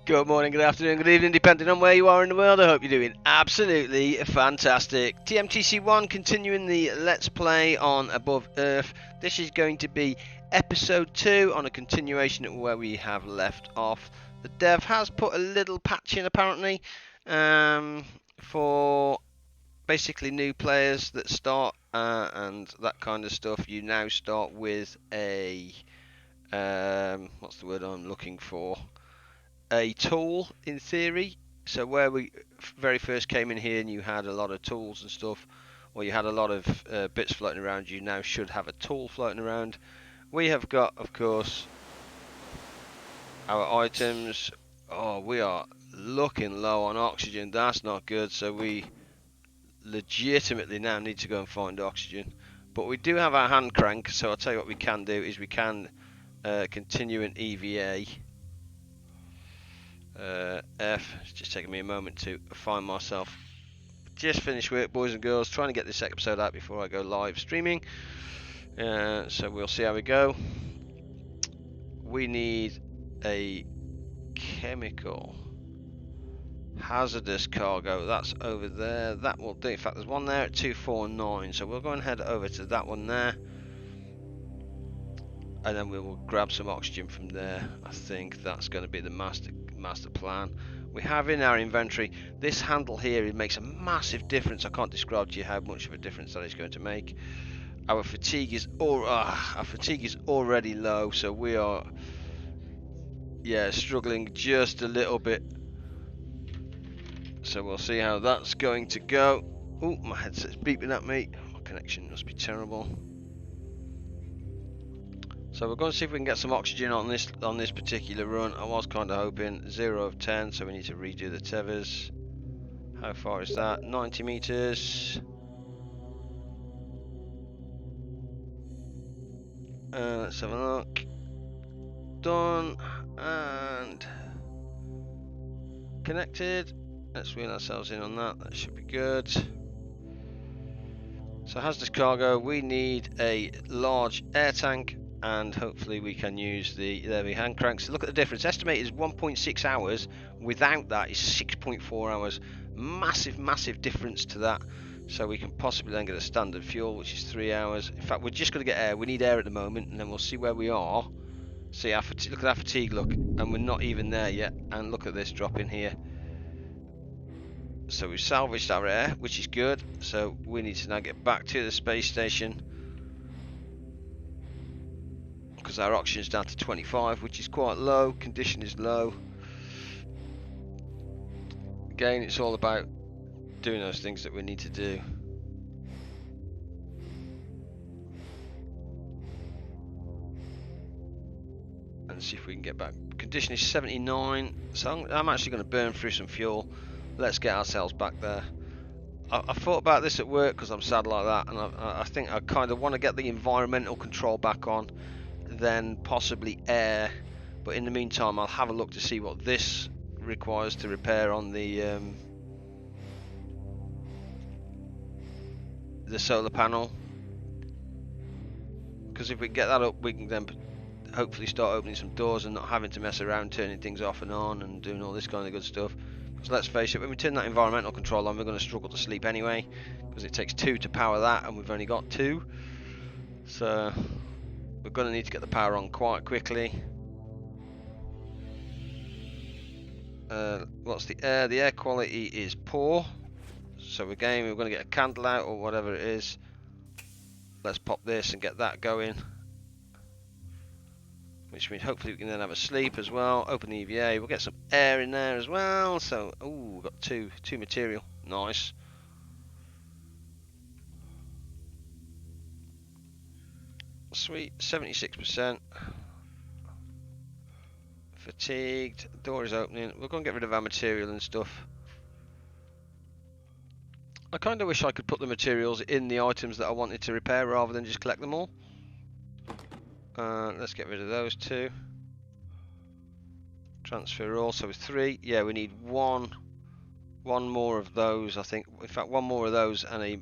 Good morning, good afternoon, good evening, depending on where you are in the world. I hope you're doing absolutely fantastic. TMTC1 continuing the Let's Play on Above Earth. This is going to be episode 2 on a continuation of where we have left off. The dev has put a little patch in apparently for basically new players that start and that kind of stuff. You now start with a what's the word I'm looking for? A tool in theory. So where we very first came in here and you had a lot of tools and stuff, or you had a lot of bits floating around, you now should have a tool floating around. We have got, of course, our items. Oh, we are looking low on oxygen. That's not good. So we legitimately now need to go and find oxygen. But we do have our hand crank, so I'll tell you what we can do is we can continue an EVA. F. It's just taking me a moment to find myself. Just finished work, boys and girls, trying to get this episode out before I go live streaming. So we'll see how we go. We need a chemical hazardous cargo. That's over there. That will do. In fact, there's one there at 249. So we'll go and head over to that one there. And then we will grab some oxygen from there. I think that's going to be the master plan. We have in our inventory this handle here. It makes a massive difference. I can't describe to you how much of a difference that is going to make. Our fatigue is already low, so we are struggling just a little bit. So we'll see how that's going to go. Oh, my headset's beeping at me. My connection must be terrible. So we're going to see if we can get some oxygen on this particular run. I was kind of hoping 0 of 10, so we need to redo the tethers. How far is that? 90 meters. Let's have a look. Done and connected. Let's wheel ourselves in on that. That should be good. So hazardous cargo. We need a large air tank. And hopefully we can use the hand cranks. Look at the difference. Estimated is 1.6 hours. Without that is 6.4 hours. Massive difference to that. So we can possibly then get a standard fuel, which is 3 hours. In fact, we're just going to get air. We need air at the moment, and then we'll see where we are. See, look at our fatigue, look, and we're not even there yet. And look at this drop in here. So we've salvaged our air, which is good. So we need to now get back to the space station, because our oxygen is down to 25, which is quite low. Condition is low. Again, it's all about doing those things that we need to do. And see if we can get back. Condition is 79, so I'm actually going to burn through some fuel. Let's get ourselves back there. I thought about this at work because I'm sad like that, and I think I kind of want to get the environmental control back on, then possibly air, but in the meantime I'll have a look to see what this requires to repair on the solar panel, because if we get that up we can then hopefully start opening some doors and not having to mess around turning things off and on and doing all this kind of good stuff. Because let's face it, when we turn that environmental control on, we're going to struggle to sleep anyway, because it takes 2 to power that and we've only got 2, so we're going to need to get the power on quite quickly. What's the air? The air quality is poor. So again, we're going to get a candle out or whatever it is. Let's pop this and get that going. Which means hopefully we can then have a sleep as well. Open the EVA. We'll get some air in there as well. So, we've got two material. Nice. Sweet, 76%. Fatigued. Door is opening. We're going to get rid of our material and stuff. I kind of wish I could put the materials in the items that I wanted to repair rather than just collect them all. Let's get rid of those 2. Transfer all. So with 3. Yeah, we need one more of those, I think. In fact, one more of those and a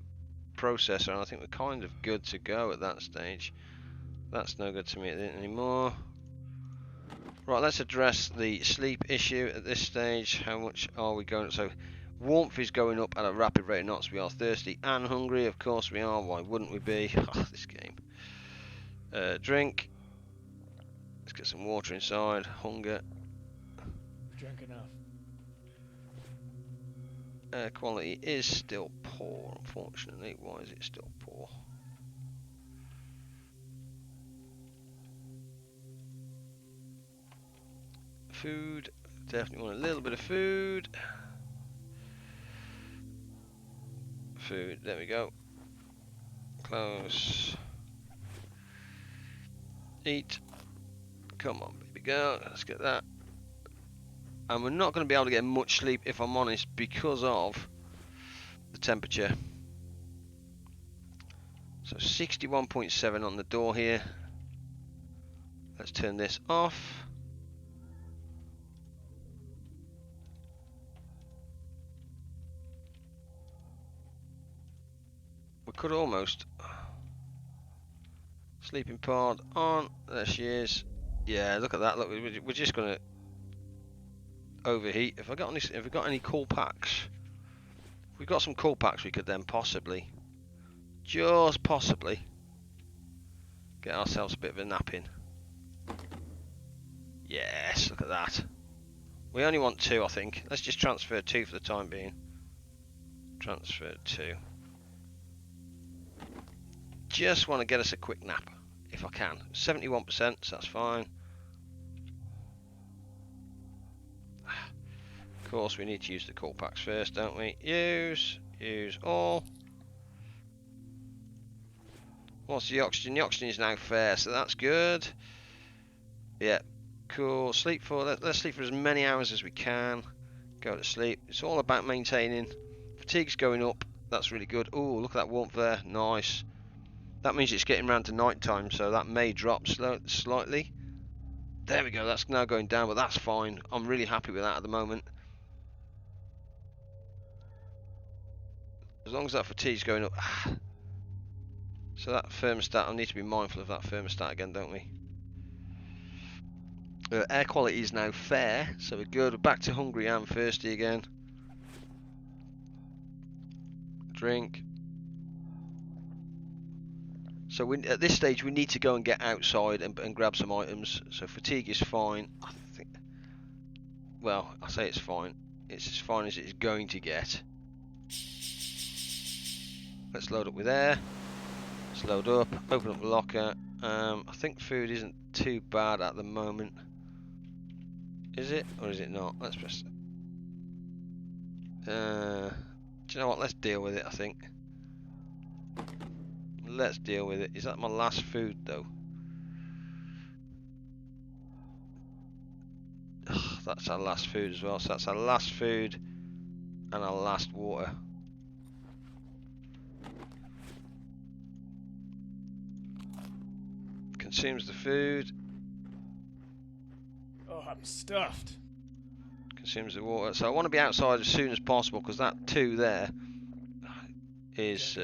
processor, and I think we're kind of good to go at that stage. That's no good to me anymore. Right, let's address the sleep issue at this stage. How much are we going? So, warmth is going up at a rapid rate of knots. We are thirsty and hungry. Of course we are. Why wouldn't we be? Oh, this game. Drink. Let's get some water inside. Hunger. Drink enough. Air quality is still poor, unfortunately. Why is it still poor? Food. Definitely want a little bit of food. Food. There we go. Close. Eat. Come on, baby girl. Let's get that. And we're not going to be able to get much sleep, if I'm honest, because of the temperature. So 61.7 on the door here. Let's turn this off. We could almost. Sleeping pod on. There she is. Yeah, look at that. Look, we're just going to overheat. If we got any cool packs, if we got some cool packs, we could then possibly, just possibly, get ourselves a bit of a nap in. Yes, look at that. We only want 2, I think. Let's just transfer 2 for the time being. Transfer 2. Just want to get us a quick nap, if I can. 71%, so that's fine. Of course, we need to use the cool packs first, don't we? Use all. What's the oxygen? The oxygen is now fair, so that's good. Yeah, cool. Sleep for, let's sleep for as many hours as we can. Go to sleep. It's all about maintaining. Fatigue's going up. That's really good. Oh, look at that warmth there. Nice. That means it's getting round to night time, so that may drop slightly. There we go. That's now going down, but that's fine. I'm really happy with that at the moment. As long as that fatigue's going up. So that thermostat, I need to be mindful of that thermostat again, don't we? Air quality is now fair, so we're good. We're back to hungry and thirsty again. Drink. So at this stage we need to go and get outside and grab some items. So fatigue is fine. I think. Well, I say it's fine. It's as fine as it's going to get. Let's load up with air. Let's load up. Open up the locker. I think food isn't too bad at the moment. Is it or is it not? Let's press. Do you know what? Let's deal with it. I think. Let's deal with it. Is that my last food though? Ugh, that's our last food as well. So that's our last food and our last water. Consumes the food. Oh, I'm stuffed. Consumes the water. So I want to be outside as soon as possible because that 2 there is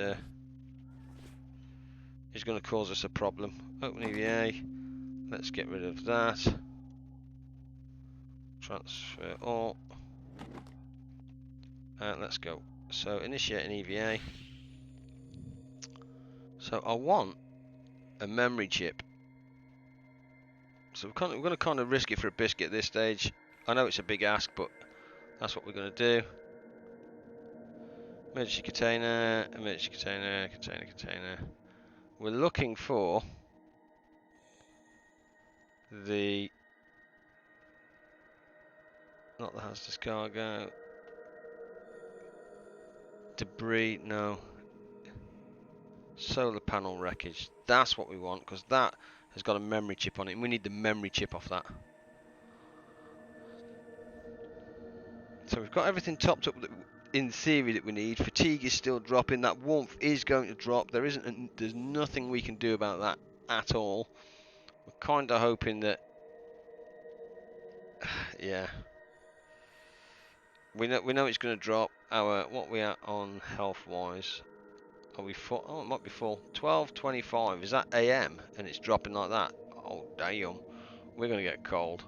going to cause us a problem. Open EVA. Let's get rid of that. Transfer all. And let's go. So initiate an EVA. So I want a memory chip. So we're going to kind of risk it for a biscuit at this stage. I know it's a big ask, but that's what we're going to do. Emergency container, emergency container, container. We're looking for the, not the hazardous cargo, debris, no. Solar panel wreckage. That's what we want because that has got a memory chip on it and we need the memory chip off that. So we've got everything topped up that, in theory, that we need. Fatigue is still dropping. That warmth is going to drop. There's nothing we can do about that at all. We're kind of hoping that, yeah. We know it's going to drop. What we are on health wise. Are we full? Oh, it might be full. 12:25. Is that AM? And it's dropping like that. Oh damn. We're going to get cold.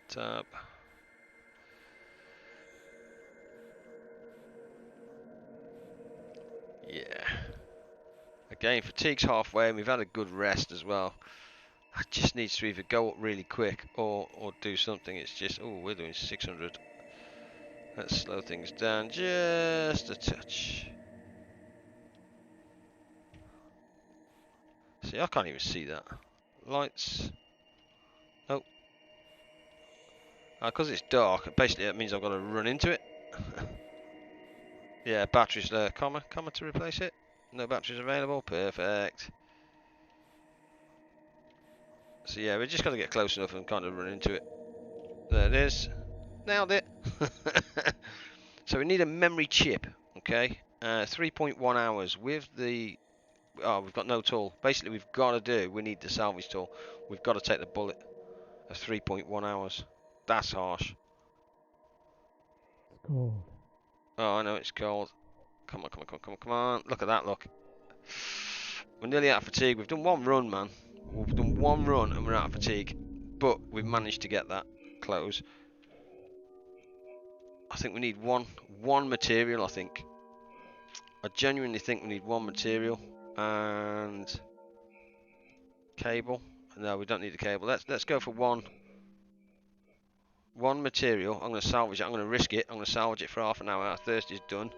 Tab. Yeah. Again, fatigue's halfway, and we've had a good rest as well. I just needs to either go up really quick or do something. It's just, oh, we're doing 600. Let's slow things down just a touch. See, I can't even see that. Lights. Oh. Because it's dark, basically that means I've got to run into it. Yeah, batteries there. Comma to replace it. No batteries available. Perfect. So yeah, we just got to get close enough and kind of run into it. There it is. Nailed it. So we need a memory chip. Okay. 3.1 hours with the. Oh, we've got no tool. Basically, we've got to do. We need the salvage tool. We've got to take the bullet of 3.1 hours. That's harsh. It's cold. Oh, I know it's cold. Come on, come on, come on, come on, come on. Look at that, look. We're nearly out of fatigue. We've done one run, man. We've done one run and we're out of fatigue. But we've managed to get that close. I think we need one material, I think. I genuinely think we need one material. And cable. No, we don't need the cable. Let's go for one material. I'm going to salvage it. I'm going to risk it. I'm going to salvage it for half an hour. Our thirst is done.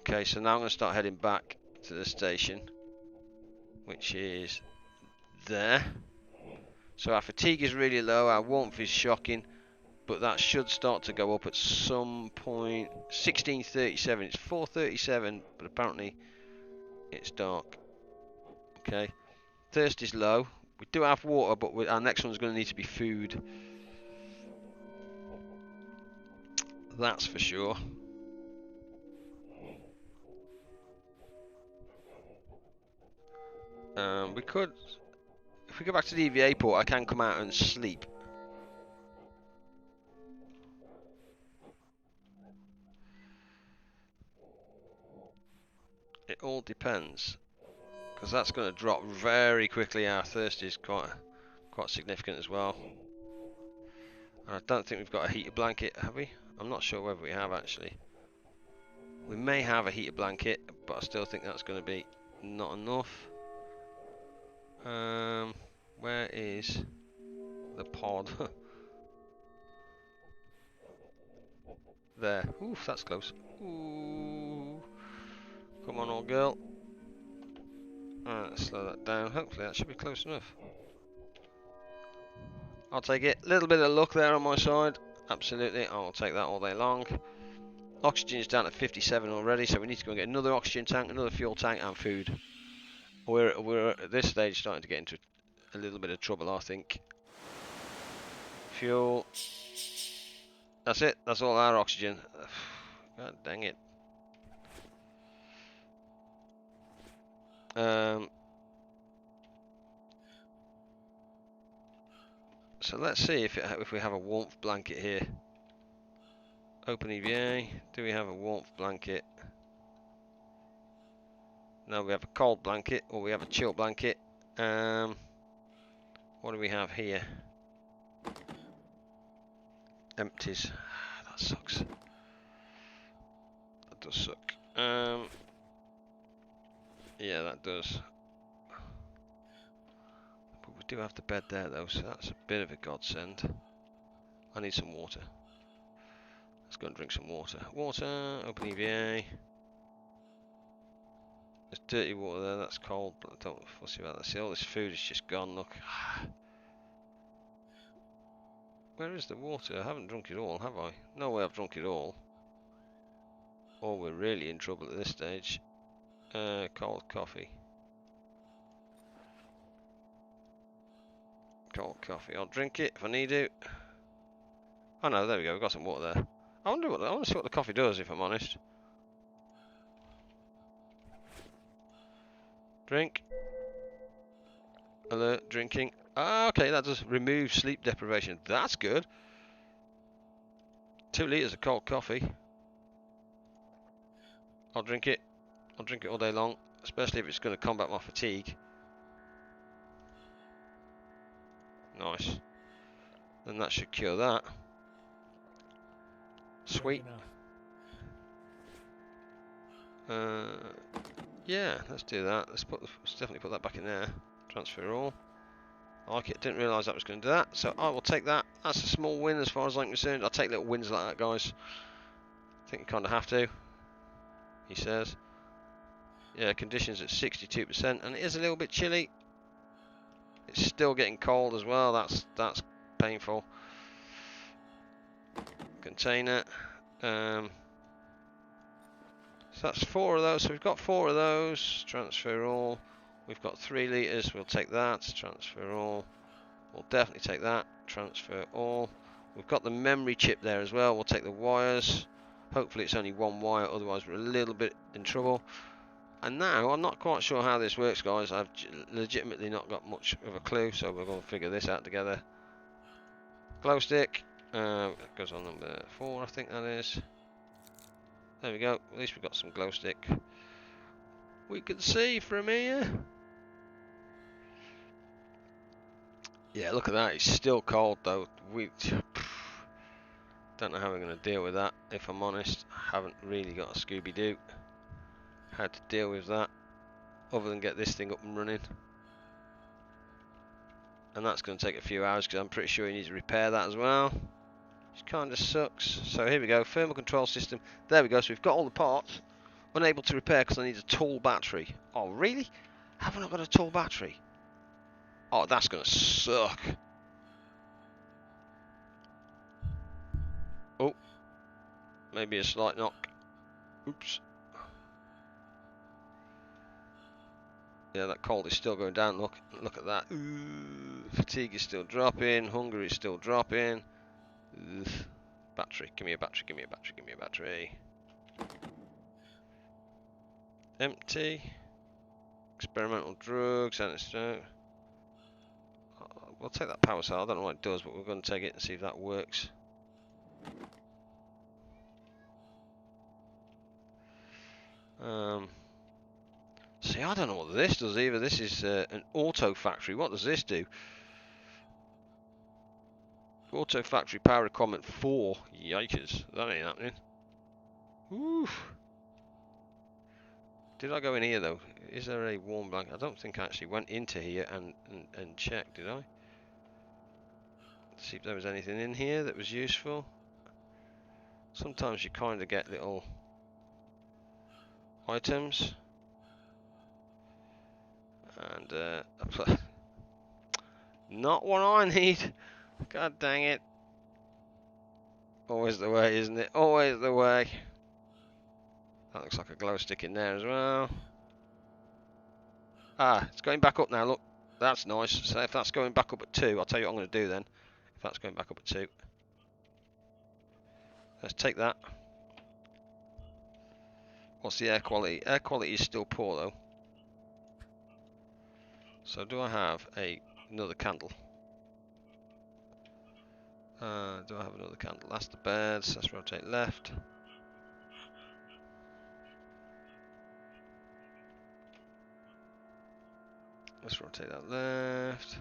Okay, so now I'm going to start heading back to the station, which is there. So our fatigue is really low, our warmth is shocking, but that should start to go up at some point. 16:37, it's 4:37, but apparently it's dark. Okay, thirst is low. We do have water, but our next one's going to need to be food. That's for sure. We could, if we go back to the EVA port, I can come out and sleep. It all depends, because that's going to drop very quickly. Our thirst is quite significant as well. And I don't think we've got a heated blanket, have we? I'm not sure whether we have actually. We may have a heated blanket, but I still think that's going to be not enough. Where is the pod? There. Oof, that's close. Ooh. Come on, old girl. Alright, let's slow that down. Hopefully that should be close enough. I'll take it. Little bit of luck there on my side. Absolutely, I'll take that all day long. Oxygen is down at 57 already, so we need to go and get another oxygen tank, another fuel tank, and food. We're at this stage starting to get into a little bit of trouble, I think. Fuel. That's it. That's all our oxygen. God dang it. So let's see if we have a warmth blanket here. Open EVA. Do we have a warmth blanket? No, we have a cold blanket, or we have a chill blanket. What do we have here? Empties. That sucks. That does suck. Yeah, that does. But we do have the bed there though, so that's a bit of a godsend. I need some water. Let's go and drink some water. Water, open EVA. There's dirty water there, that's cold, but I don't fussy about that. See, all this food is just gone, look. Where is the water? I haven't drunk it all, have I? No way I've drunk it all. Or we're really in trouble at this stage. Cold coffee. Cold coffee. I'll drink it if I need to. Oh no, there we go. We've got some water there. I want to see what the coffee does, if I'm honest. Drink. Alert. Drinking. Ah, okay, that does remove sleep deprivation. That's good. 2 litres of cold coffee. I'll drink it. I'll drink it all day long, especially if it's going to combat my fatigue. Nice. Then that should cure that. Sweet. Yeah, let's do that. Let's definitely put that back in there. Transfer all. I like it. Didn't realise that was going to do that, so I will take that. That's a small win as far as I'm concerned. I'll take little wins like that, guys. I think you kind of have to. He says. Yeah, conditions at 62%, and it is a little bit chilly. It's still getting cold as well. That's painful. Container. So that's 4 of those. So we've got 4 of those. Transfer all. We've got 3 litres. We'll take that. Transfer all. We'll definitely take that. Transfer all. We've got the memory chip there as well. We'll take the wires. Hopefully it's only 1 wire. Otherwise we're a little bit in trouble. And now I'm not quite sure how this works, guys. I've legitimately not got much of a clue. So we're going to figure this out together. Glow stick. Goes on number 4, I think that is. There we go. At least we've got some glow stick. We can see from here. Yeah, look at that. It's still cold though. We don't know how we're going to deal with that. If I'm honest, I haven't really got a Scooby-Doo how to deal with that, other than get this thing up and running. And that's going to take a few hours because I'm pretty sure you need to repair that as well. Which kind of sucks. So here we go, thermal control system. There we go, so we've got all the parts. Unable to repair because I need a tall battery. Oh really? Haven't I got a tall battery? Oh, that's going to suck. Oh, maybe a slight knock. Oops. Yeah, that cold is still going down. Look at that. Ooh, fatigue is still dropping. Hunger is still dropping. Ugh. Battery. Give me a battery. Give me a battery. Give me a battery. Empty. Experimental drugs. Anesthetic. We'll take that power cell. I don't know what it does, but we're going to take it and see if that works. See, I don't know what this does either. This is an auto factory. What does this do? Auto factory power requirement 4. Yikers, that ain't happening. Oof. Did I go in here though? Is there a warm blanket? I don't think I actually went into here and checked, did I? See if there was anything in here that was useful. Sometimes you kind of get little items. And not what I need. God dang it. Always the way, isn't it? Always the way. That looks like a glow stick in there as well. Ah, it's going back up now, look. That's nice. So if that's going back up at 2, I'll tell you what I'm going to do then. If that's going back up at 2. Let's take that. What's the air quality? Air quality is still poor though. So do I have another candle? Do I have another candle? That's the beds. Let's rotate left. Let's rotate that left.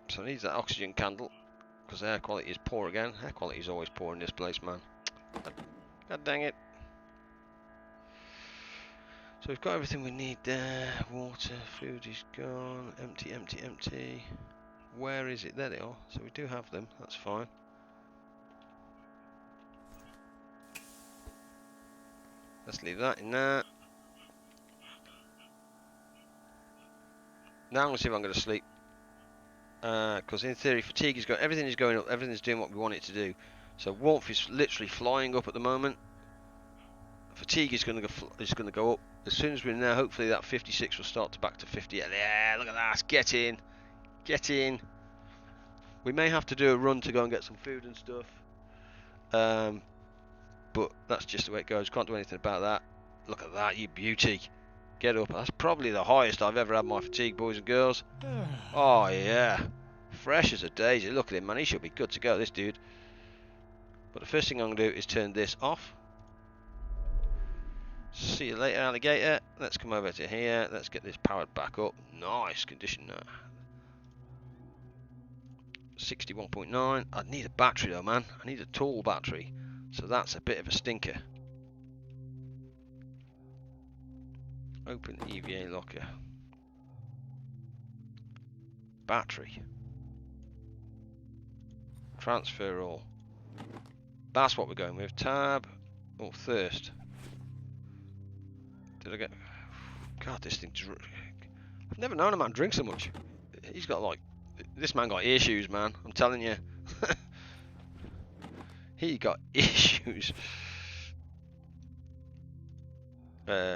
So I need that oxygen candle because air quality is poor again. Air quality is always poor in this place, man. God dang it. So we've got everything we need there. Water, food is gone. Empty, empty, empty. Where is it? There they are. So we do have them. That's fine. Let's leave that in there. Now I'm going to see if I'm going to sleep. Because in theory, fatigue is going. Everything is going up. Everything is doing what we want it to do. So warmth is literally flying up at the moment. Fatigue is going to go up. As soon as we're in there, hopefully that 56 will start to back to 50. Yeah, look at that. Get in. Get in. We may have to do a run to go and get some food and stuff. But that's just the way it goes. Can't do anything about that. Look at that, you beauty. Get up. That's probably the highest I've ever had my fatigue, boys and girls. Oh, yeah. Fresh as a daisy. Look at him, man. He should be good to go, this dude. But the first thing I'm going to do is turn this off. See you later, alligator. Let's come over to here. Let's get this powered back up. Nice condition now. 61.9. I need a battery though, man. I need a tall battery. So that's a bit of a stinker. Open EVA locker. Battery. Transfer all. That's what we're going with. Tab. Oh, thirst. Did I get... God, this thing... I've never known a man drink so much. He's got like... This man got issues, man. I'm telling you. He got issues.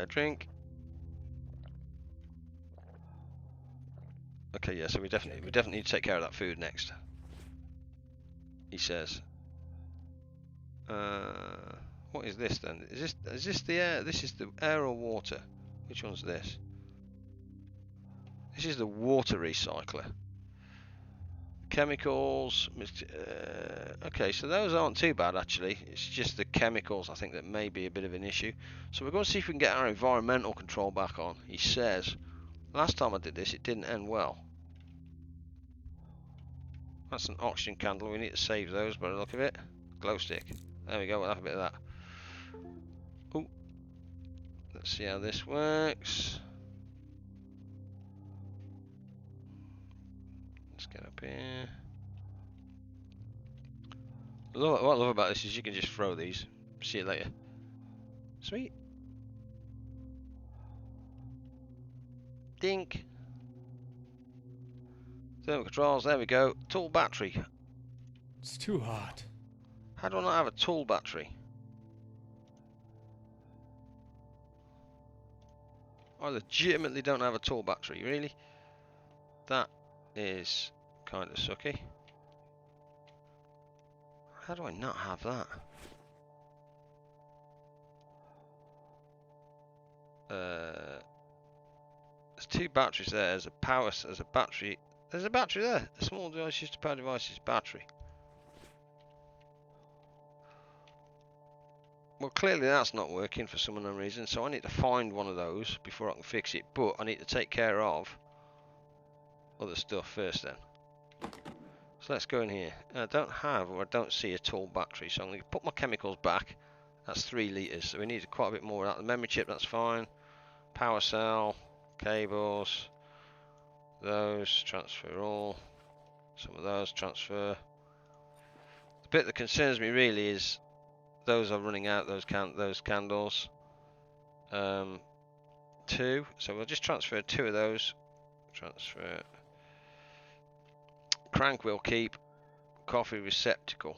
Drink. Okay, yeah, so we definitely need to take care of that food next. He says. What is this then? Is this the air? This is the air or water? Which one's this? This is the water recycler. Chemicals. Okay, so those aren't too bad actually. It's just the chemicals I think that may be a bit of an issue. So we're going to see if we can get our environmental control back on. He says, last time I did this, it didn't end well. That's an oxygen candle. We need to save those by the look of it. Glow stick. There we go. We'll have a bit of that. Oh, let's see how this works. Let's get up here. What I love about this is you can just throw these. See you later. Sweet. Dink. Thermal controls. There we go. Tall battery. It's too hot. How do I not have a tall battery? I legitimately don't have a tall battery. Really? That is kind of sucky. How do I not have that? There's two batteries there. There's a power. There's a battery. There's a battery there. A small device used to power devices battery. Well, clearly that's not working for some unknown reason. So I need to find one of those before I can fix it. But I need to take care of other stuff first then. So let's go in here. I don't have, or I don't see a tall battery, so I'm going to put my chemicals back. That's 3 litres, so we need quite a bit more of that. The memory chip, that's fine. Power cell, cables, those, transfer all. Some of those, transfer. The bit that concerns me really is those are running out, those candles. 2, so we'll just transfer 2 of those. Transfer. Crank we'll keep. Coffee receptacle.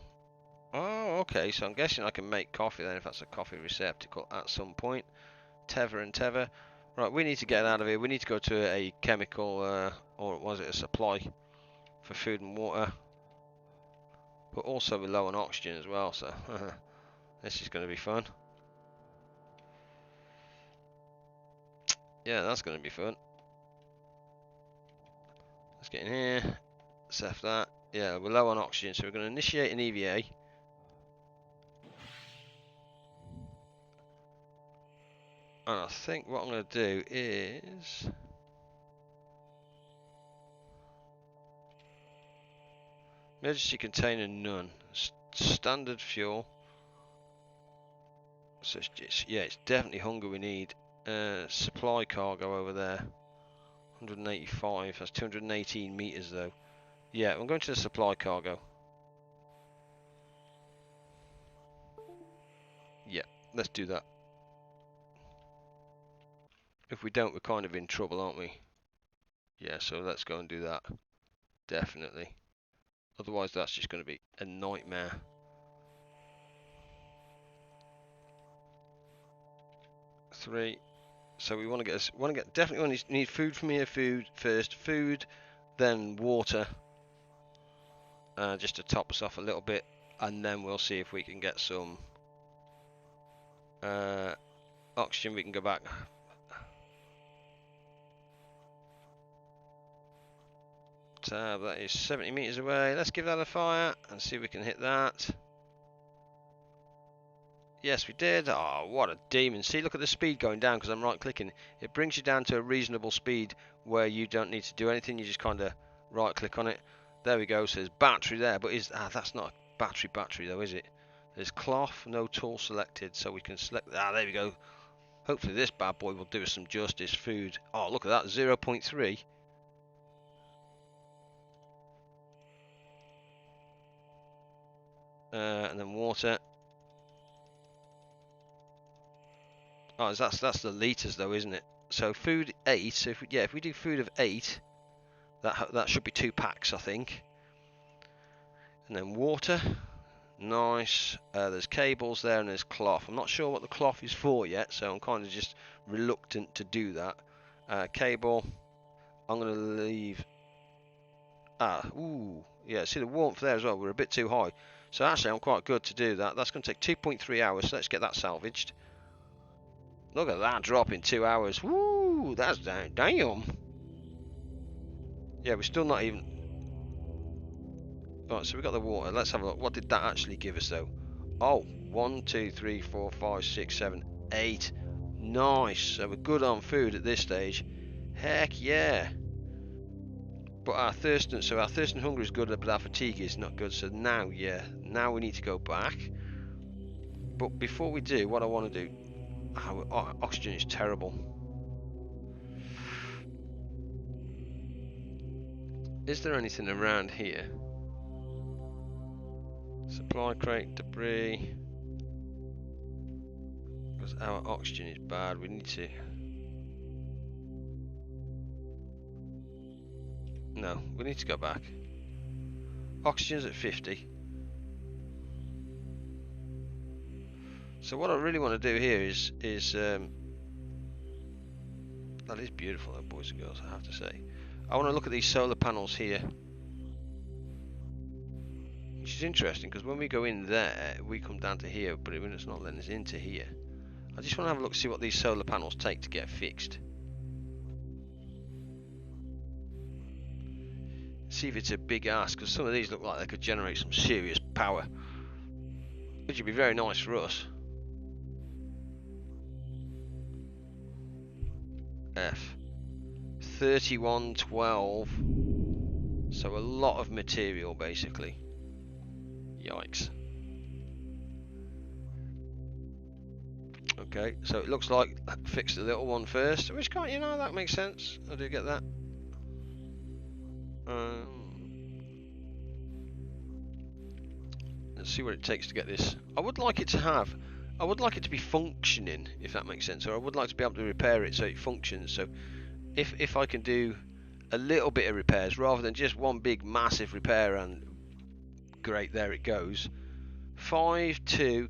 Oh, okay, so I'm guessing I can make coffee then if that's a coffee receptacle at some point. Tether and tether. Right, we need to get out of here. We need to go to a chemical, or was it a supply for food and water. But also we're low on oxygen as well, so this is going to be fun. Yeah, that's going to be fun. Let's get in here. Save that. Yeah, we're low on oxygen, so we're going to initiate an EVA. And I think what I'm going to do is... Emergency container none. Standard fuel. So yeah, it's definitely hunger we need. Supply cargo over there. 185. That's 218 meters though. Yeah, I'm going to the supply cargo. Yeah, let's do that. If we don't, we're kind of in trouble, aren't we? Yeah, so let's go and do that. Definitely. Otherwise, that's just going to be a nightmare. Three. So we want to get definitely need food from here. Food first. Food, then water. Just to top us off a little bit, and then we'll see if we can get some oxygen. We can go back. Tab, that is 70 meters away. Let's give that a fire and see if we can hit that. Yes, we did. Oh, what a demon. See, look at the speed going down because I'm right-clicking. It brings you down to a reasonable speed where you don't need to do anything. You just kind of right-click on it. There we go. So there's battery there, but that's not a battery though, is it? There's cloth, no tool selected, so we can select. There we go. Hopefully this bad boy will do us some justice. Food. Oh, look at that, 0.3. And then water. Oh, that's the liters though, isn't it? So food 8. So if we do food of 8, that should be 2 packs, I think. And then water. Nice. There's cables there and there's cloth. I'm not sure what the cloth is for yet, so I'm kind of just reluctant to do that. Cable. I'm going to leave. Ooh. Yeah, see the warmth there as well. We're a bit too high. So actually, I'm quite good to do that. That's going to take 2.3 hours, so let's get that salvaged. Look at that drop in 2 hours. Woo! That's damn. Yeah, we're still not even. Right, so we got the water. Let's have a look. What did that actually give us, though? Oh, 1, 2, 3, 4, 5, 6, 7, 8. Nice. So we're good on food at this stage. Heck yeah. But our thirst and hunger is good, but our fatigue is not good. So now, yeah, now we need to go back. But before we do, what I want to do, oxygen is terrible. Is there anything around here? Supply crate, debris. Because our oxygen is bad, we need to. No, we need to go back. Oxygen's at 50. So what I really want to do here is that is beautiful though, boys and girls, I have to say. I want to look at these solar panels here. Which is interesting because when we go in there, we come down to here, but it's not letting us into here. I just want to have a look, see what these solar panels take to get fixed. See if it's a big ask, because some of these look like they could generate some serious power. Which would be very nice for us. F. 3112. So a lot of material, basically. Yikes. Okay, so it looks like fix the little one first, which can't, you know, that makes sense. I do get that. Let's see what it takes to get this. I would like it to be functioning, if that makes sense, or I would like to be able to repair it so it functions. So if I can do a little bit of repairs rather than just one big massive repair and great, there it goes. 5, 2,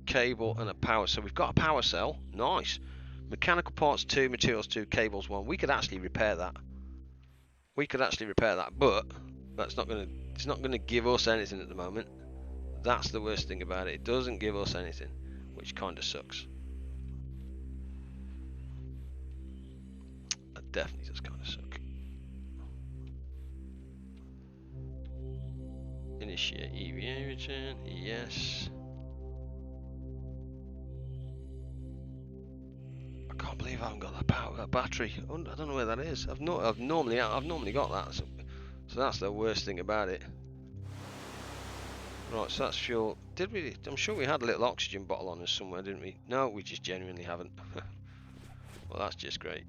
cable and a power. So we've got a power cell. Nice. Mechanical parts 2, materials 2, cables 1. We could actually repair that. But that's not gonna. It's not gonna give us anything at the moment. That's the worst thing about it. It doesn't give us anything, which kind of sucks. That definitely does kind of suck. Initiate EVA return. Yes. I can't believe I haven't got that battery. I don't know where that is. I've normally got that. So that's the worst thing about it. Right, so that's fuel. Did we? I'm sure we had a little oxygen bottle on us somewhere, didn't we? No, we just genuinely haven't. Well, that's just great.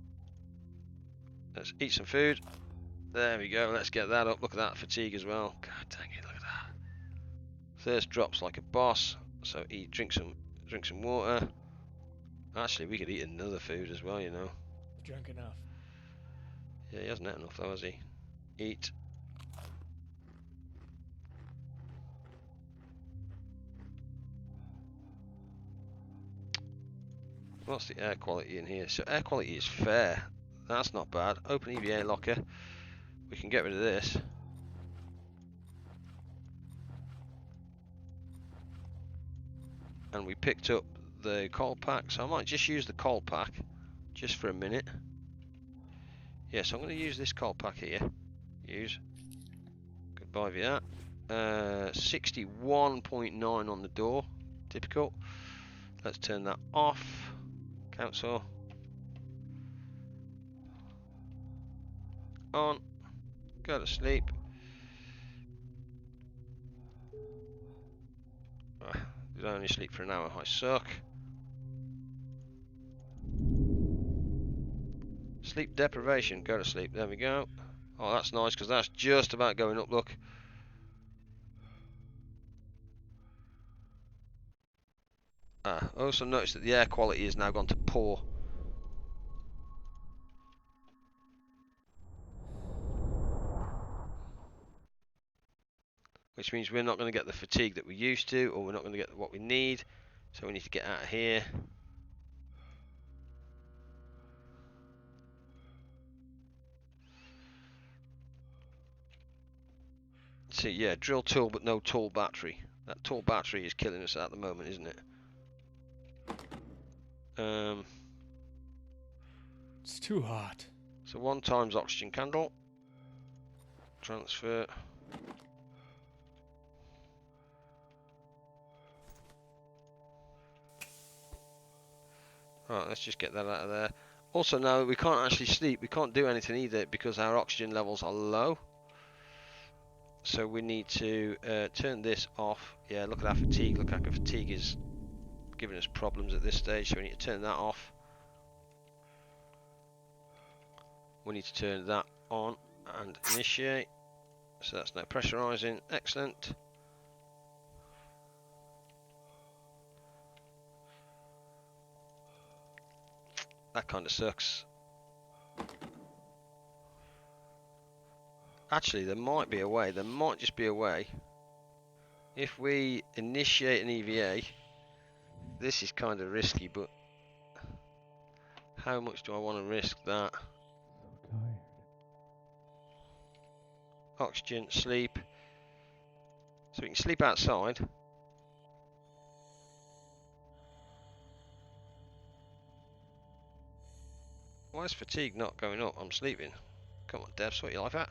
Let's eat some food. There we go. Let's get that up. Look at that fatigue as well. God dang it! Look at that. Thirst drops like a boss. So drink some water. Actually, we could eat another food as well, you know. Drunk enough. Yeah, he hasn't had enough though, has he? Eat. What's the air quality in here? So air quality is fair. That's not bad. Open EVA locker. We can get rid of this. And we picked up the coal pack, so I might just use the coal pack just for a minute. Yes, I'm going to use this coal pack here. Use. Goodbye, VR. 61.9 on the door. Typical. Let's turn that off. Council. On. Go to sleep. You only sleep for an hour. I suck. Sleep deprivation. Go to sleep. There we go. Oh, that's nice because that's just about going up. Look. Also notice that the air quality has now gone to poor. Which means we're not going to get the fatigue that we used to, or we're not going to get what we need. So we need to get out of here. See, yeah, drill tool but no tool battery. That tool battery is killing us at the moment, isn't it? It's too hot. So 1 times oxygen candle. Transfer. Right, let's just get that out of there. Also, now we can't actually sleep. We can't do anything either because our oxygen levels are low. So we need to turn this off. Yeah, look at our fatigue. Look, our fatigue is giving us problems at this stage. So we need to turn that off. We need to turn that on and initiate. So that's now pressurizing. Excellent. That kind of sucks. Actually, there might be a way. There might just be a way. If we initiate an EVA, this is kind of risky, but how much do I want to risk that? Tired. Oxygen, sleep. So we can sleep outside. Why is fatigue not going up? I'm sleeping. Come on, Dev, sort your life out.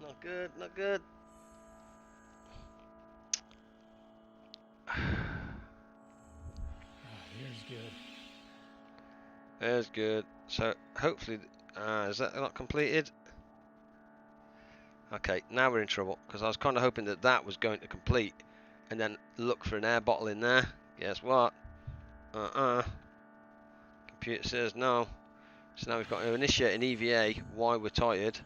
Not good, not good. Here's good. There's good. So hopefully, is that not completed? Okay, now we're in trouble because I was kind of hoping that that was going to complete, and then look for an air bottle in there. Guess what? Computer says no. So now we've got to initiate an EVA while we're tired.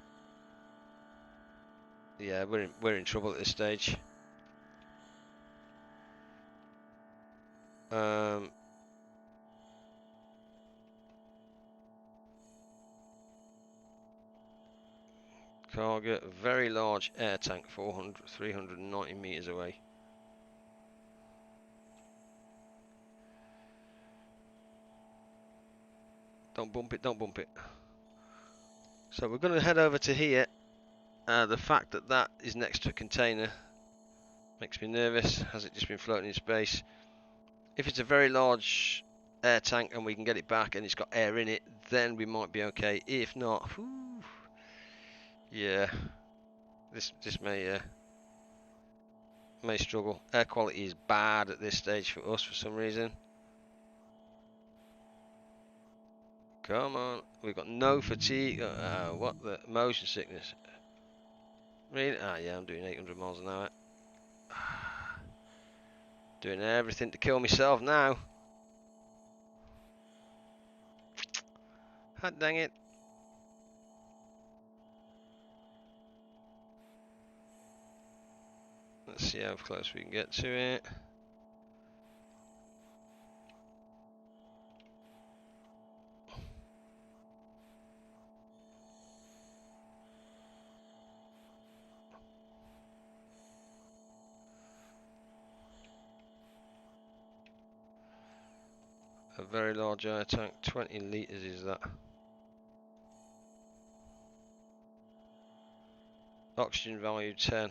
Yeah, we're in trouble at this stage. Target, very large air tank, 390 meters away. Don't bump it, don't bump it. So we're going to head over to here. The fact that that is next to a container makes me nervous. Has it just been floating in space? If it's a very large air tank and we can get it back and it's got air in it, then we might be okay. If not, whew, yeah, this may struggle. Air quality is bad at this stage for us for some reason. Come on, we've got no fatigue. What the motion sickness? Really? Yeah, I'm doing 800 miles an hour. Doing everything to kill myself now. Hot dang it. Let's see how close we can get to it. A very large air tank, 20 litres is that. Oxygen value 10.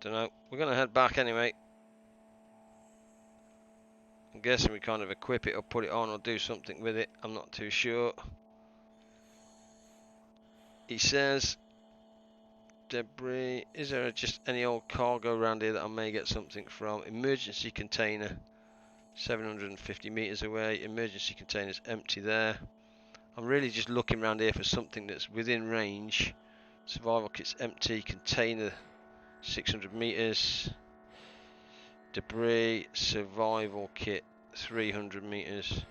Don't know. We're going to head back anyway. I'm guessing we kind of equip it or put it on or do something with it. I'm not too sure. He says, debris. Is there just any old cargo around here that I may get something from? Emergency container, 750 meters away. Emergency container's empty there. I'm really just looking around here for something that's within range. Survival kit's empty. Container, 600 meters. Debris, survival kit, 300 meters.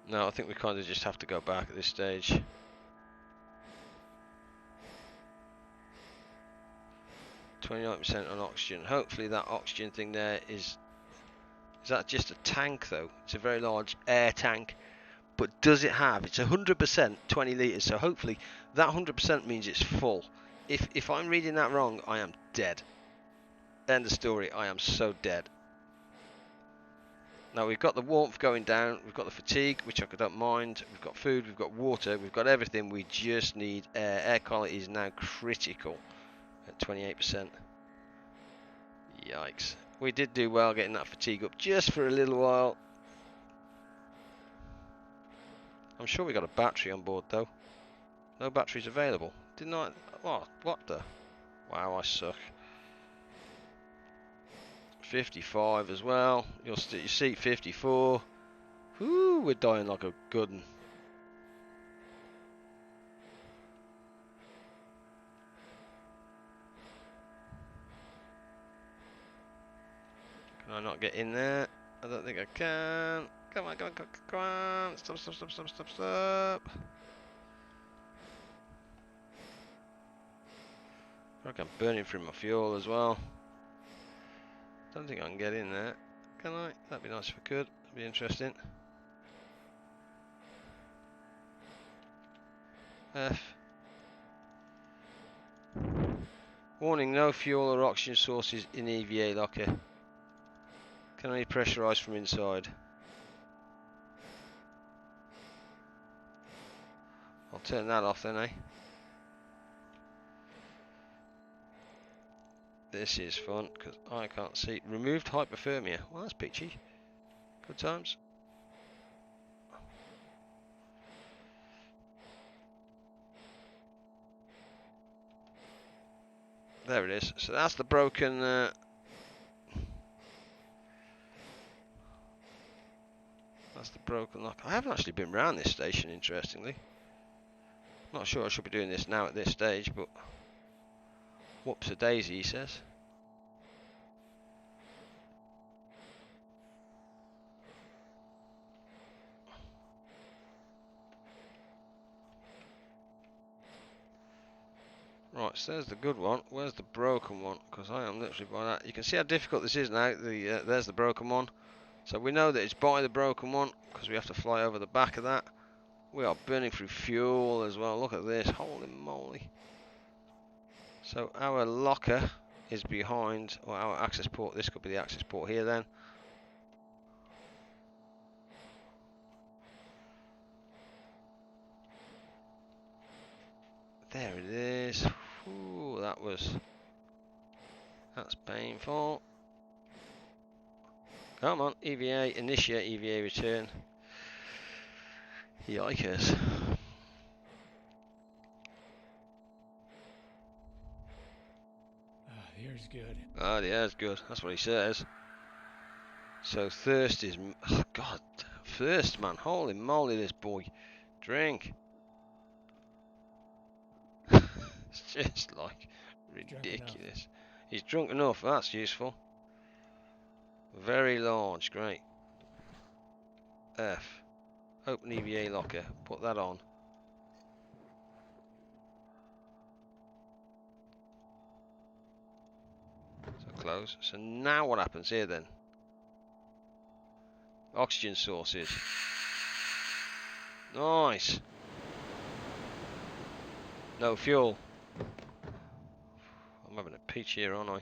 No, I think we kind of just have to go back at this stage. %29 on oxygen. Hopefully that oxygen thing there is that just a tank though? It's a very large air tank. But does it have? It's 100%, 20 litres. So hopefully that 100% means it's full. If I'm reading that wrong, I am dead. End of story. I am so dead. Now we've got the warmth going down. We've got the fatigue, which I don't mind. We've got food. We've got water. We've got everything. We just need air. Air quality is now critical at 28%. Yikes. We did do well getting that fatigue up just for a little while. I'm sure we got a battery on board though. No batteries available. Didn't I? What the? Wow, I suck. 55 as well. Your seat 54. Whoo, we're dying like a good one. Can I not get in there? I don't think I can. Come on, come on, come on, come on. Stop, stop, stop, stop, stop, stop. I reckon I'm burning through my fuel as well. Don't think I can get in there. Can I? That'd be nice if I could. That'd be interesting. F. Warning, no fuel or oxygen sources in EVA locker. Can only pressurise from inside. I'll turn that off then, eh? This is fun, because I can't see. Removed hypothermia. Well, that's peachy. Good times. There it is. So that's the broken... that's the broken lock. I haven't actually been around this station, interestingly. Not sure I should be doing this now at this stage, but... Whoops a daisy, he says. Right, so there's the good one. Where's the broken one? Because I am literally by that. You can see how difficult this is now. There's the broken one. So we know that it's by the broken one, because we have to fly over the back of that. We are burning through fuel as well. Look at this. Holy moly. So our locker is behind, or our access port. This could be the access port here then. There it is. Ooh, that's painful. Come on, EVA, initiate EVA return. Yikers. The air's good. Ah, the air's good. That's what he says. So thirst is... Oh, God, thirst, man. Holy moly, this boy. Drink. It's just like ridiculous. He's drunk enough. That's useful. Very large. Great. F. Open EVA locker. Put that on. So close. So now what happens here then? Oxygen sources. Nice. No fuel. I'm having a peach here, aren't I?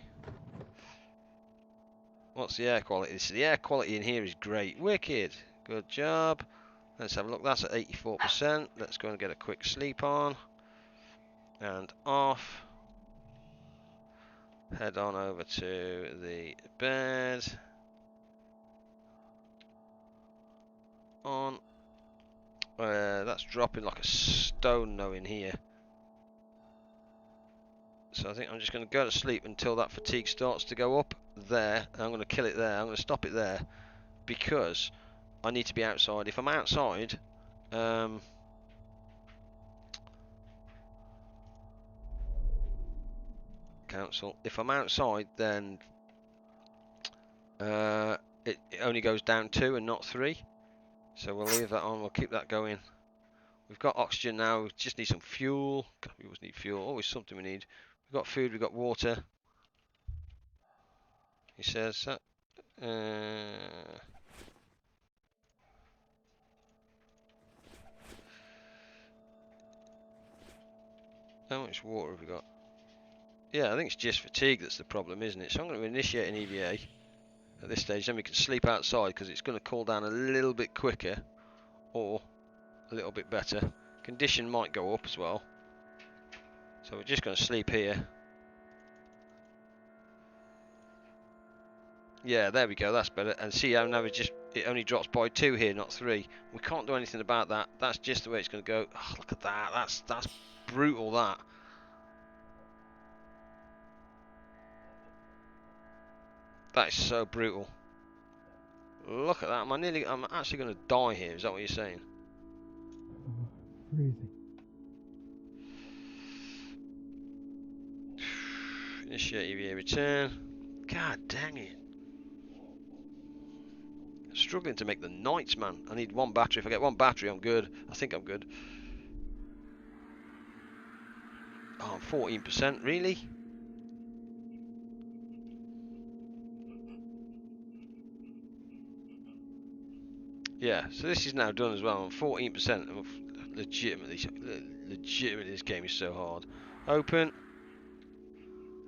What's the air quality? The air quality in here is great. Wicked. Good job. Let's have a look. That's at 84%. Let's go and get a quick sleep on. And off. Head on over to the bed. that's dropping like a stone though in here. So I think I'm just going to go to sleep until that fatigue starts to go up there. And I'm going to kill it there. I'm going to stop it there because I need to be outside. If I'm outside, cancel. If I'm outside, then it only goes down 2 and not 3. So we'll leave that on. We'll keep that going. We've got oxygen now. We just need some fuel. God, we always need fuel. Always something we need. We've got food. We've got water. He says that. How much water have we got? Yeah, I think it's just fatigue that's the problem, isn't it? So I'm going to initiate an EVA at this stage. Then we can sleep outside because it's going to cool down a little bit quicker or a little bit better. Condition might go up as well. So we're just going to sleep here. Yeah, there we go, that's better. And see how now it only drops by 2 here, not 3. We can't do anything about that. That's just the way it's going to go. Oh, look at that. That's brutal, that. That is so brutal. Look at that. I'm actually going to die here. Is that what you're saying? Breathing. Initiate EVA return. God dang it. Struggling to make the nights, man. I need 1 battery. If I get 1 battery, I'm good. I think I'm good. Oh, 14%, really? Yeah, so this is now done as well. I'm 14%. Legitimately, this game is so hard. Open.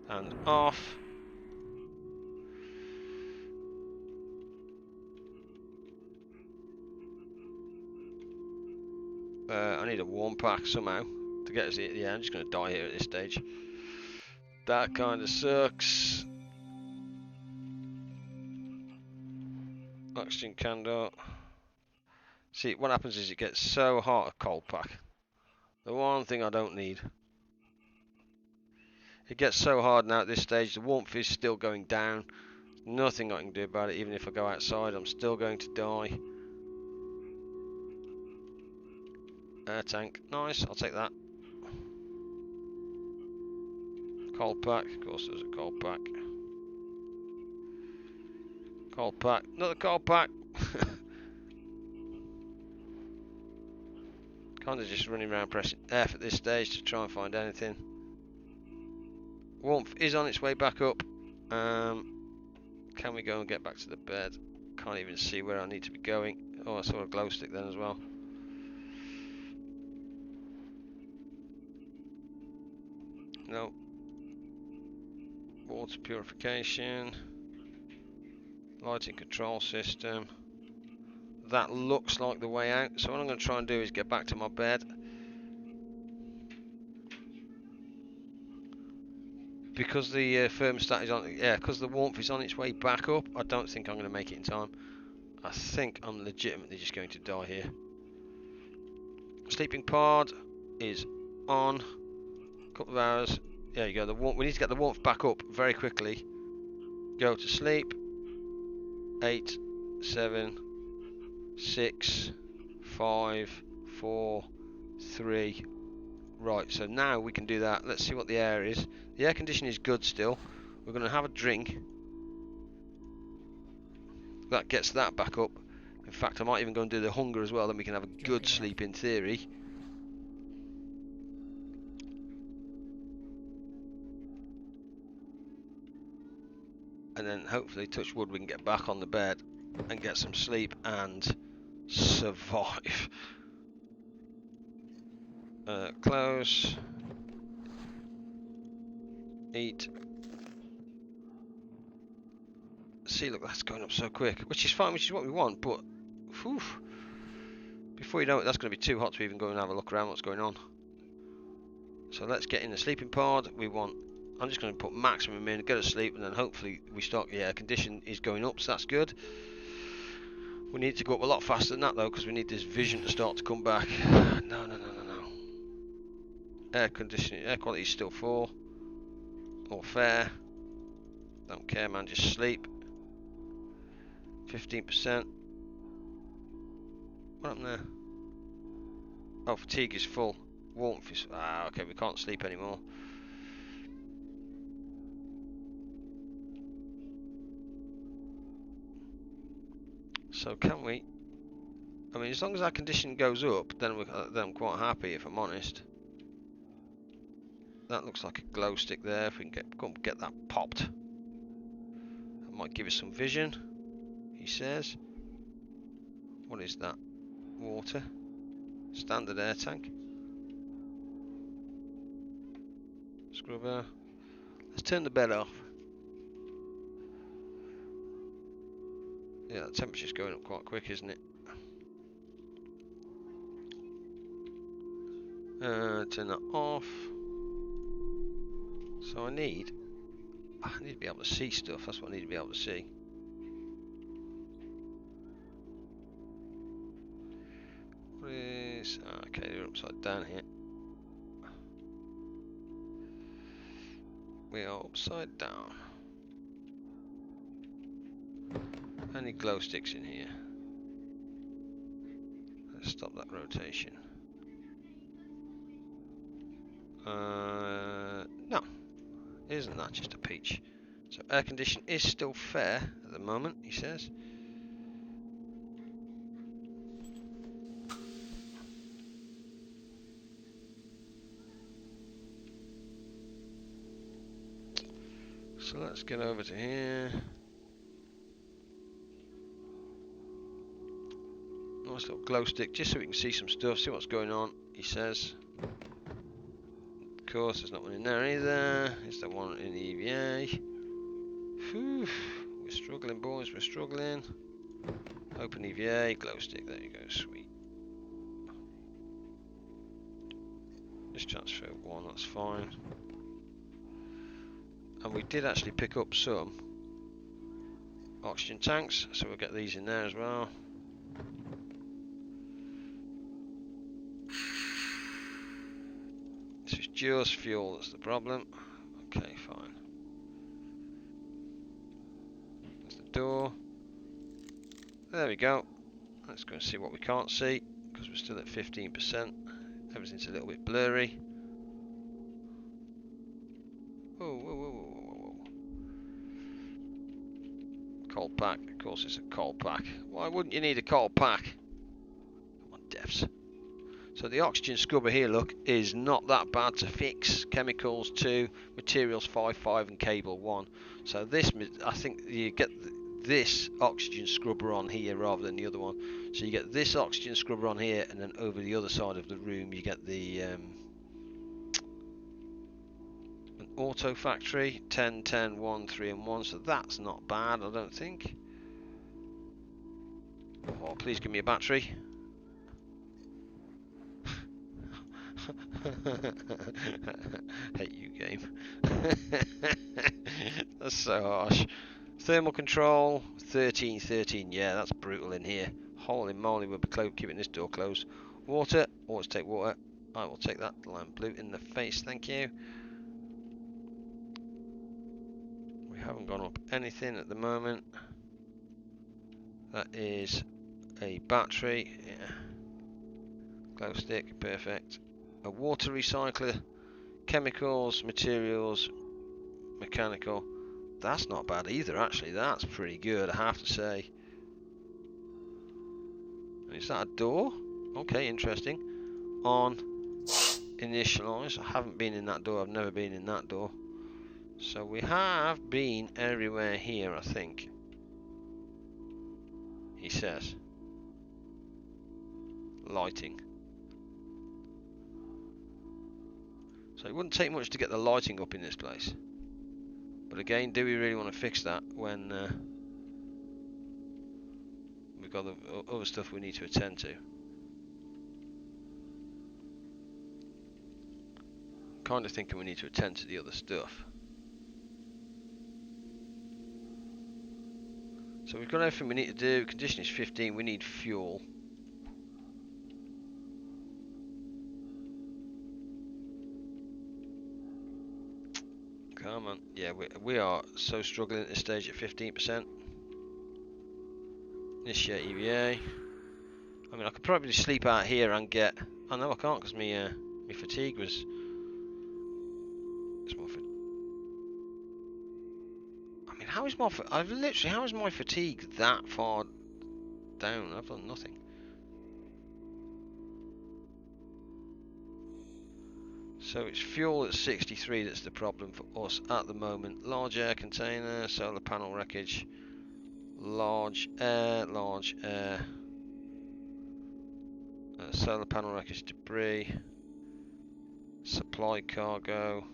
And off. I need a warm pack somehow to get us here. Yeah, I'm just going to die here at this stage. That kind of sucks. Oxygen candle. See, what happens is it gets so hot, a cold pack. The one thing I don't need. It gets so hard now at this stage, the warmth is still going down. Nothing I can do about it, even if I go outside, I'm still going to die. Air tank, nice, I'll take that. Cold pack, of course there's a cold pack. Cold pack, another cold pack. Kind of just running around pressing F at this stage to try and find anything. Warmth is on its way back up. Can we go and get back to the bed? Can't even see where I need to be going. Oh, I saw a glow stick then as well. No. Water purification. Lighting control system. That looks like the way out. So what I'm going to try and do is get back to my bed. Because the thermostat is on, yeah, because the warmth is on its way back up, I don't think I'm going to make it in time. I think I'm legitimately just going to die here. Sleeping pod is on. Couple of hours. There you go. The warmth. We need to get the warmth back up very quickly. Go to sleep. 8, 7, 6, 5, 4, 3. Right, so now we can do that. Let's see what the air is. The air conditioning is good still. We're going to have a drink. That gets that back up. In fact, I might even go and do the hunger as well. Then we can have a good sleep in theory. And then hopefully, touch wood, we can get back on the bed and get some sleep and survive. Close. Eat. See, look, that's going up so quick, which is fine, which is what we want, but whew, before you know it, that's going to be too hot to even go and have a look around what's going on. So let's get in the sleeping pod. I'm just going to put maximum in, go to sleep, and then hopefully we start. Yeah, condition is going up, so that's good. We need to go up a lot faster than that though, because we need this vision to start to come back. No. Air conditioning, air quality is still 4. All fair. Don't care, man. Just sleep. 15%. What happened there? Oh, fatigue is full. Warmth is... okay, we can't sleep anymore. So can we... I mean, as long as our condition goes up, then I'm quite happy, if I'm honest. That looks like a glow stick there. If we can get that popped, that might give us some vision. He says. What is that? Water. Standard air tank. Scrubber. Let's turn the bed off. Yeah, the temperature's going up quite quick, isn't it? Turn that off. So I need to be able to see stuff. That's what I need to be able to see. What is... okay, they're upside down here. We are upside down. Any glow sticks in here? Let's stop that rotation. No. Isn't that just a peach? So air condition is still fair at the moment, he says. So let's get over to here. Nice little glow stick, just so we can see some stuff, see what's going on, he says. Of course, there's not one in there either. Is there one in the EVA? Whew. We're struggling, boys, we're struggling. Open EVA, glow stick, there you go, sweet. Just transfer 1, that's fine. And we did actually pick up some oxygen tanks, so we'll get these in there as well. This is just fuel that's the problem. Okay, fine. There's the door. There we go. Let's go and see what we can't see, because we're still at 15%. Everything's a little bit blurry. Whoa. Cold pack. Of course it's a cold pack. Why wouldn't you need a cold pack? Come on, devs. So the oxygen scrubber here, look, is not that bad to fix. Chemicals 2, materials 5, and cable 1. So this, I think you get this oxygen scrubber on here rather than the other one. So you get this oxygen scrubber on here, and then over the other side of the room you get the an auto factory 10, 10, 1, 3 and 1. So that's not bad, I don't think. Oh, please give me a battery. Hate you, game. That's so harsh. Thermal control 13. Yeah, that's brutal in here. Holy moly, we'll be keeping this door closed. Water, always take water. I will take that lime blue in the face, thank you. We haven't gone up anything at the moment. That is a battery. Yeah. Glow stick, perfect. A water recycler, chemicals, materials, mechanical. That's not bad either, actually. That's pretty good, I have to say. Is that a door? Okay, interesting. On initialize. I haven't been in that door. I've never been in that door. So we have been everywhere here, I think. He says. Lighting. So it wouldn't take much to get the lighting up in this place. But again, do we really want to fix that when we've got the other stuff we need to attend to? Kind of thinking we need to attend to the other stuff. So we've got everything we need to do. Condition is 15. We need fuel. Come on. Yeah, we are so struggling at this stage at 15%. Initiate EVA. I mean, I could probably sleep out here and get... Oh no, I can't because my fatigue was... It's more I mean, how is my... I've literally... How is my fatigue that far down? I've done nothing. So it's fuel at 63 that's the problem for us at the moment. Large air container, solar panel wreckage, large air, solar panel wreckage, debris, supply cargo,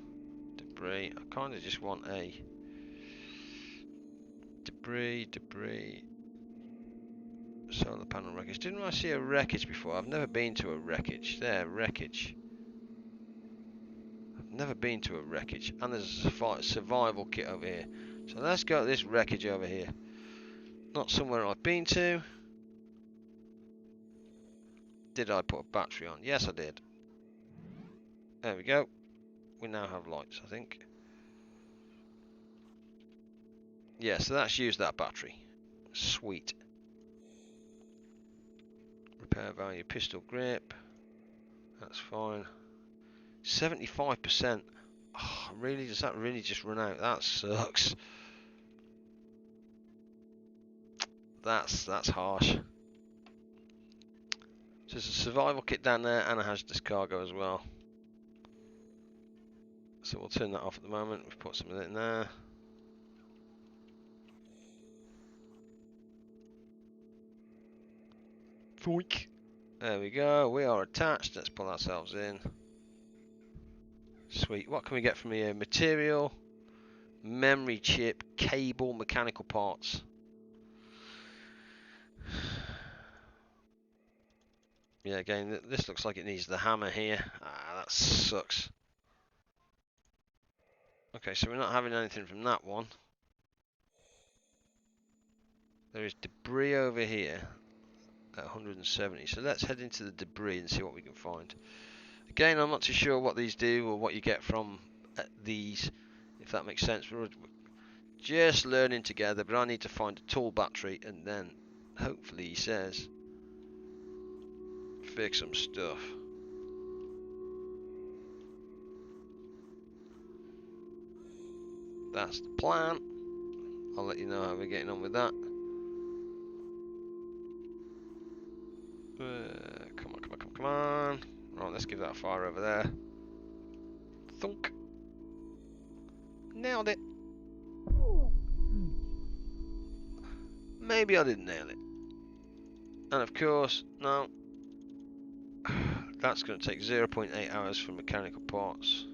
debris. I kind of just want a debris, solar panel wreckage. Didn't I see a wreckage before? I've never been to a wreckage. There, wreckage. Never been to a wreckage, and there's a survival kit over here. So let's go to this wreckage over here. Not somewhere I've been to. Did I put a battery on? Yes, I did. There we go. We now have lights, I think. Yeah, so that's used that battery. Sweet. Repair value, pistol grip. That's fine. 75%. Oh, really? Does that really just run out? That sucks. That's harsh. So there's a survival kit down there and a hazardous cargo as well. So we'll turn that off at the moment. We've put some of it in there. Foink. There we go. We are attached. Let's pull ourselves in. Sweet. What can we get from here? Material, memory chip, cable, mechanical parts. Yeah, again, this looks like it needs the hammer here. Ah, that sucks. Okay, so we're not having anything from that one. There is debris over here at 170. So let's head into the debris and see what we can find. Again, I'm not too sure what these do or what you get from these, if that makes sense. We're just learning together, but I need to find a tool battery and then hopefully, he says, fix some stuff. That's the plan. I'll let you know how we're getting on with that. Come on. Right, let's give that a fire over there. Thunk. Nailed it. Maybe I didn't nail it. And of course, no. That's going to take 0.8 hours for mechanical parts.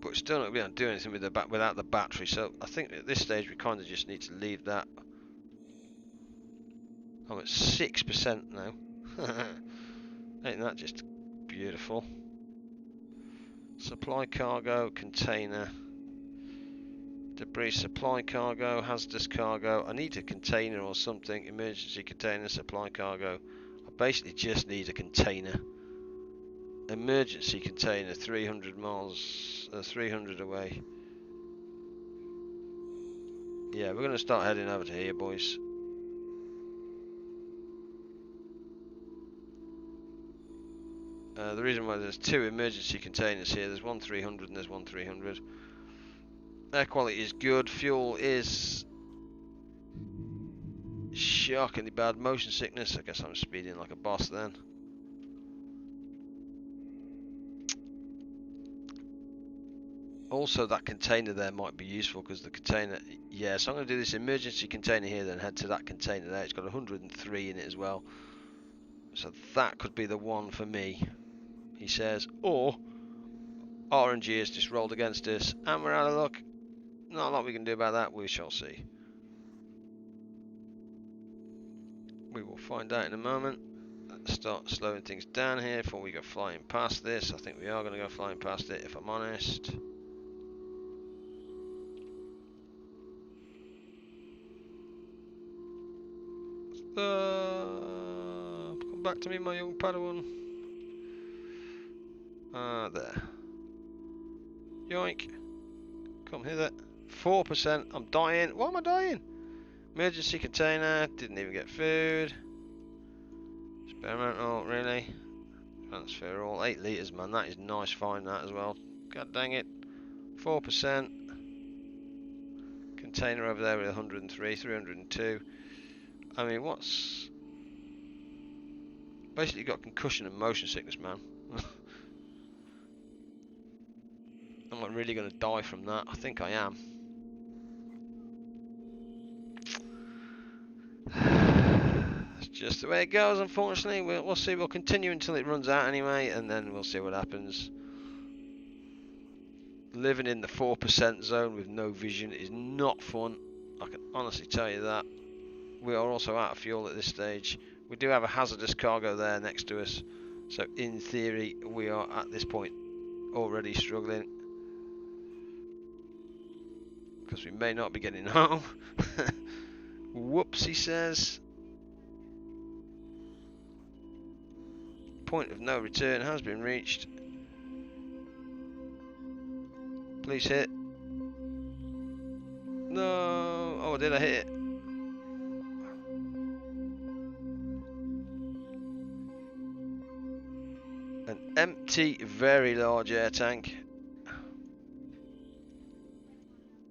But we're still not going to be able to do anything with without the battery, so I think at this stage we kind of just need to leave that. I'm at 6% now. Ain't that just beautiful? Supply cargo, container, debris, supply cargo, hazardous cargo. I need a container or something. Emergency container, supply cargo. I basically just need a container. Emergency container, 300 miles, 300 away. Yeah, we're going to start heading over to here, boys. The reason why there's two emergency containers here, there's one 300 and there's one 300. Air quality is good, fuel is shockingly bad. Motion sickness, I guess I'm speeding like a boss then. Also, that container there might be useful because the container, yeah, so I'm going to do this emergency container here, then head to that container there. It's got 103 in it as well. So that could be the one for me, he says. Or RNG has just rolled against us and we're out of luck. Not a lot we can do about that, we shall see. We will find out in a moment. Let's start slowing things down here before we go flying past this. I think we are going to go flying past it, if I'm honest. Come back to me, my young Padawan. There. Yoink. Come hither. 4%. I'm dying. Why am I dying? Emergency container. Didn't even get food. Experimental, really? Transfer all. 8 litres, man. That is nice. Find that as well. God dang it. 4%. Container over there with 103, 302. I mean, what's... Basically got concussion and motion sickness, man. Am I really going to die from that? I think I am. It's just the way it goes, unfortunately. We'll see. We'll continue until it runs out anyway, and then we'll see what happens. Living in the 4% zone with no vision is not fun. I can honestly tell you that. We are also out of fuel at this stage. We do have a hazardous cargo there next to us. So in theory, we are at this point already struggling. Because we may not be getting home. Whoops, he says. Point of no return has been reached. Please hit. No. Oh, did I hit it? An empty, very large air tank.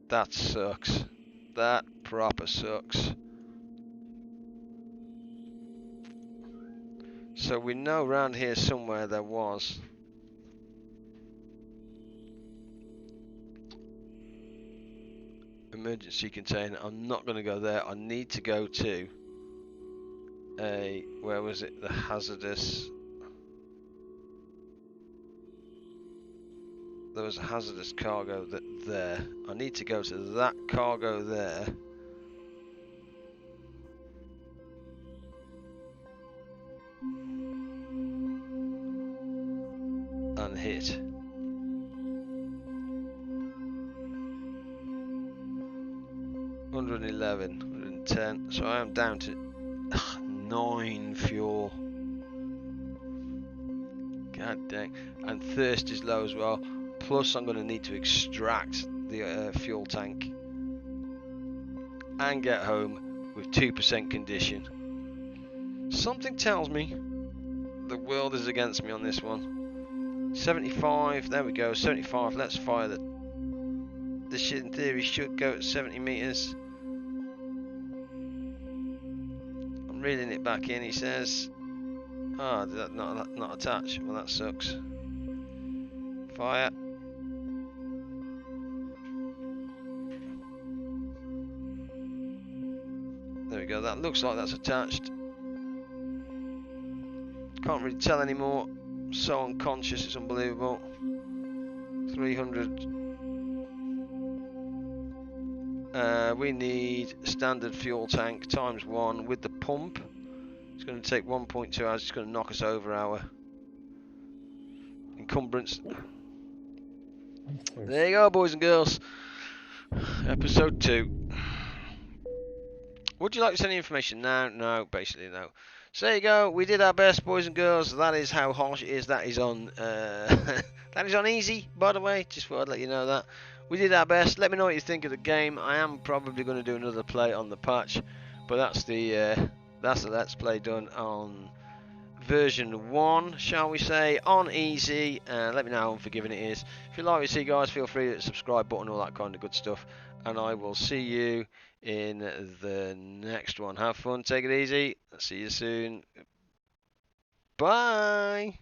That sucks. That proper sucks. So we know around here somewhere there was emergency container. I'm not going to go there. I need to go to a, where was it? The hazardous. There was a hazardous cargo there. I need to go to that cargo there. And hit. $111, $110. So I am down to 9 fuel. God dang. And thirst is low as well. Plus I'm going to need to extract the fuel tank and get home with 2% condition. Something tells me the world is against me on this one. 75, there we go, 75. Let's fire the... This shit in theory should go at 70 meters. I'm reeling it back in, he says. Ah, did that not attach? Well, that sucks. Fire. There we go, that looks like that's attached. Can't really tell anymore. So unconscious, it's unbelievable. 300. We need standard fuel tank times 1 with the pump. It's going to take 1.2 hours. It's going to knock us over our encumbrance. There you go, boys and girls. Episode 2. Would you like to send any information now? No, basically no. So there you go. We did our best, boys and girls. That is how harsh it is. That is on. That is on easy, by the way. Just thought I'd let you know that. We did our best. Let me know what you think of the game. I am probably going to do another play on the patch, but that's the Let's Play done on version 1, shall we say, on easy. Let me know how unforgiving it is. If you like what you see, guys, feel free to hit the subscribe button, all that kind of good stuff. And I will see you in the next one. Have fun, take it easy. See you soon. Bye.